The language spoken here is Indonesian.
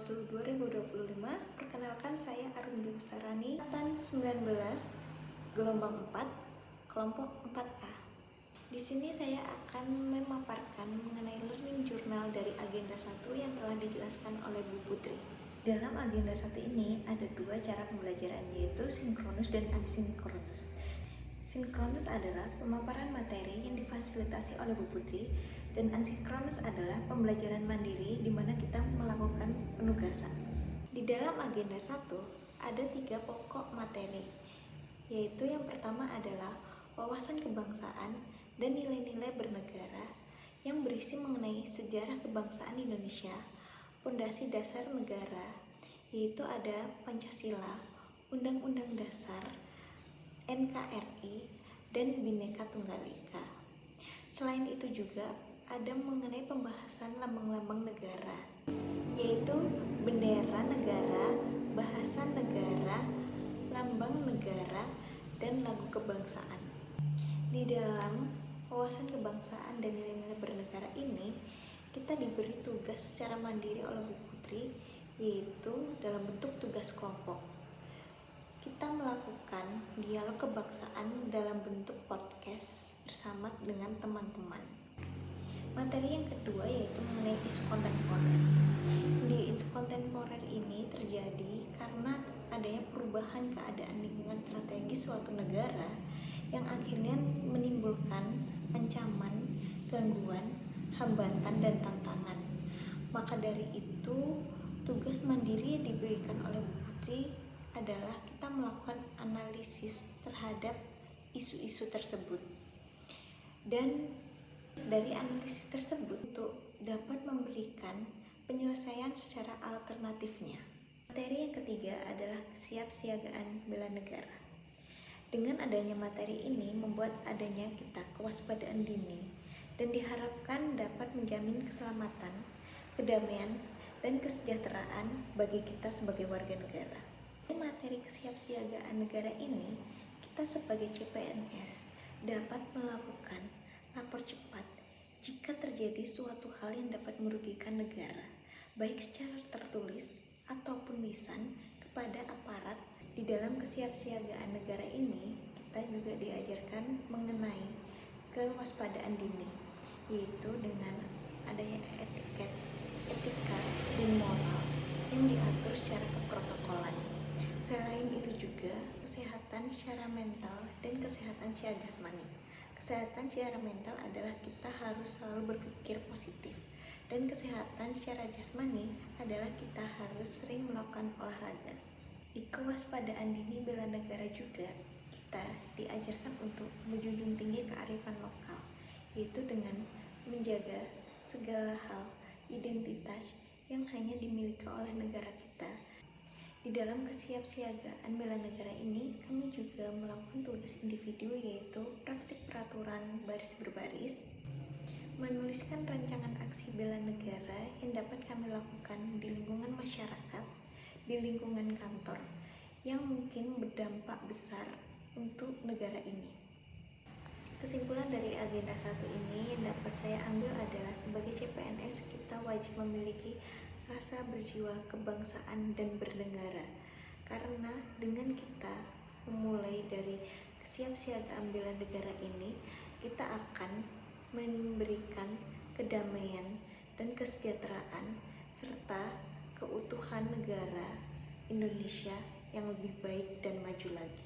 Bawaslu 2025. Perkenalkan, saya Arumi Bustarani, angkatan 19, gelombang 4, kelompok 4A. Di sini saya akan memaparkan mengenai learning journal dari agenda 1 yang telah dijelaskan oleh Bu Putri. Dalam agenda 1 ini ada dua cara pembelajaran, yaitu sinkronus dan asinkronus. Sinkronus adalah pemaparan materi yang difasilitasi oleh Bu Putri, dan asinkronus adalah pembelajaran mandiri di mana kita melakukan penugasan. Di dalam agenda 1 ada 3 pokok materi, yaitu yang pertama adalah wawasan kebangsaan dan nilai-nilai bernegara yang berisi mengenai sejarah kebangsaan Indonesia, pondasi dasar negara, yaitu ada Pancasila, Undang-Undang Dasar, NKRI, dan Bhinneka Tunggal Ika. Selain itu juga ada mengenai pembahasan lambang-lambang negara, yaitu bendera negara, bahasa negara, lambang negara, dan lagu kebangsaan. Di dalam wawasan kebangsaan dan nilai-nilai bernegara ini, kita diberi tugas secara mandiri oleh Bu Putri, yaitu dalam bentuk tugas kelompok. Kita melakukan dialog kebangsaan dalam bentuk podcast bersama dengan teman-teman. Materi yang kedua yaitu mengenai isu kontemporer. Di isu kontemporer ini terjadi karena adanya perubahan keadaan lingkungan strategis suatu negara yang akhirnya menimbulkan ancaman, gangguan, hambatan, dan tantangan. Maka dari itu, tugas mandiri yang diberikan oleh Bu Putri adalah kita melakukan analisis terhadap isu-isu tersebut, dan dari analisis tersebut untuk dapat memberikan penyelesaian secara alternatifnya. Materi yang ketiga adalah kesiapsiagaan bela negara. Dengan adanya materi ini membuat adanya kita kewaspadaan dini dan diharapkan dapat menjamin keselamatan, kedamaian, dan kesejahteraan bagi kita sebagai warga negara. Di materi kesiapsiagaan negara ini, kita sebagai CPNS dapat melakukan lapor cepat jika terjadi suatu hal yang dapat merugikan negara, baik secara tertulis ataupun lisan kepada aparat. Di dalam kesiapsiagaan negara ini, kita juga diajarkan mengenai kewaspadaan dini, yaitu dengan adanya etika, dan moral yang diatur secara keprotokolan. Selain itu juga kesehatan secara mental dan kesehatan secara jasmani. Kesehatan secara mental adalah kita harus selalu berpikir positif, dan kesehatan secara jasmani adalah kita harus sering melakukan olahraga. Di kewaspadaan dini bela negara juga kita diajarkan untuk menjunjung tinggi kearifan lokal, yaitu dengan menjaga segala hal identitas yang hanya dimiliki oleh negara kita. Di dalam kesiapsiagaan bela negara ini, kami juga melakukan tugas individu, yaitu praktik peraturan baris berbaris, menuliskan rancangan aksi bela negara yang dapat kami lakukan di lingkungan masyarakat, di lingkungan kantor, yang mungkin berdampak besar untuk negara ini. Kesimpulan dari agenda 1 ini yang dapat saya ambil adalah sebagai CPNS kita wajib memiliki rasa berjiwa kebangsaan dan bernegara, karena dengan kita memulai dari kesiapsiagaan bela negara ini, kita akan memberikan kedamaian dan kesejahteraan serta keutuhan negara Indonesia yang lebih baik dan maju lagi.